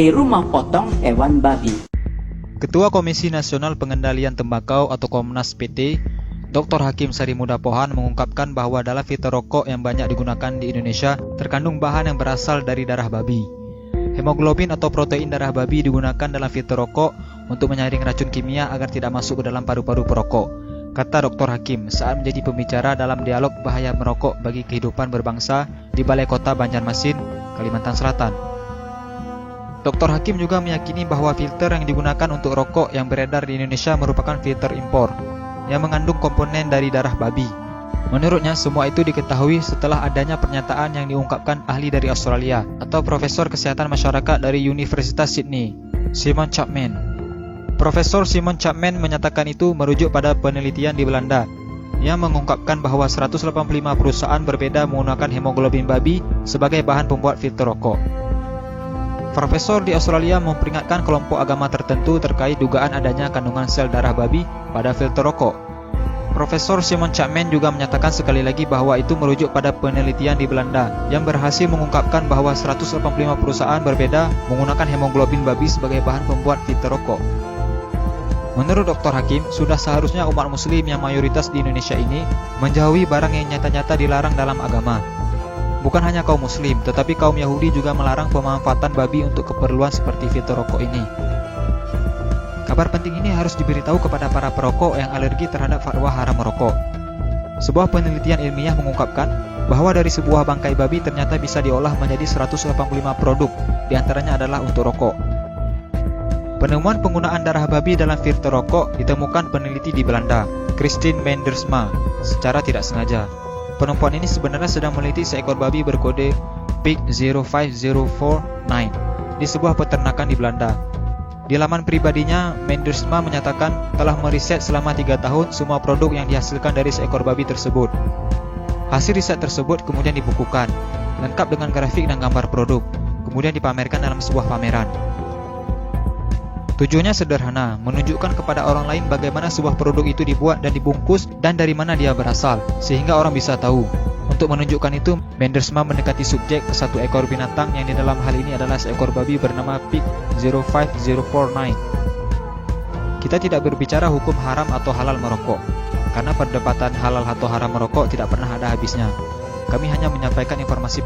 dari rumah potong hewan babi. Ketua Komisi Nasional Pengendalian Tembakau atau Komnas PT, Dr. Hakim Sarimuda Pohan mengungkapkan bahwa dalam filter rokok yang banyak digunakan di Indonesia terkandung bahan yang berasal dari darah babi. Hemoglobin atau protein darah babi digunakan dalam filter rokok untuk menyaring racun kimia agar tidak masuk ke dalam paru-paru perokok, kata Dr. Hakim saat menjadi pembicara dalam dialog bahaya merokok bagi kehidupan berbangsa di Balai Kota Banjarmasin, Kalimantan Selatan. Dr. Hakim juga meyakini bahwa filter yang digunakan untuk rokok yang beredar di Indonesia merupakan filter impor yang mengandung komponen dari darah babi. Menurutnya, semua itu diketahui setelah adanya pernyataan yang diungkapkan ahli dari Australia atau Profesor Kesehatan Masyarakat dari Universitas Sydney, Simon Chapman. Profesor Simon Chapman menyatakan itu merujuk pada penelitian di Belanda yang mengungkapkan bahwa 185 perusahaan berbeda menggunakan hemoglobin babi sebagai bahan pembuat filter rokok. Profesor di Australia memperingatkan kelompok agama tertentu terkait dugaan adanya kandungan sel darah babi pada filter rokok. Profesor Simon Chapman juga menyatakan sekali lagi bahwa itu merujuk pada penelitian di Belanda yang berhasil mengungkapkan bahwa 185 perusahaan berbeda menggunakan hemoglobin babi sebagai bahan pembuat filter rokok. Menurut Dr. Hakim, sudah seharusnya umat muslim yang mayoritas di Indonesia ini menjauhi barang yang nyata-nyata dilarang dalam agama. Bukan hanya kaum muslim, tetapi kaum Yahudi juga melarang pemanfaatan babi untuk keperluan seperti filter rokok ini. Kabar penting ini harus diberitahu kepada para perokok yang alergi terhadap fatwa haram merokok. Sebuah penelitian ilmiah mengungkapkan bahwa dari sebuah bangkai babi ternyata bisa diolah menjadi 185 produk, diantaranya adalah untuk rokok. Penemuan penggunaan darah babi dalam filter rokok ditemukan peneliti di Belanda, Christine Mendersma, secara tidak sengaja. Perempuan ini sebenarnya sedang meneliti seekor babi berkode Pig 05049 di sebuah peternakan di Belanda. Di laman pribadinya, Mendersma menyatakan telah meriset selama 3 tahun semua produk yang dihasilkan dari seekor babi tersebut. Hasil riset tersebut kemudian dibukukan, lengkap dengan grafik dan gambar produk, kemudian dipamerkan dalam sebuah pameran. Tujuannya sederhana, menunjukkan kepada orang lain bagaimana sebuah produk itu dibuat dan dibungkus dan dari mana dia berasal, sehingga orang bisa tahu. Untuk menunjukkan itu, Mendersma mendekati subjek ke satu ekor binatang yang di dalam hal ini adalah seekor babi bernama Pig 05049. Kita tidak berbicara hukum haram atau halal merokok, karena perdebatan halal atau haram merokok tidak pernah ada habisnya. Kami hanya menyampaikan informasi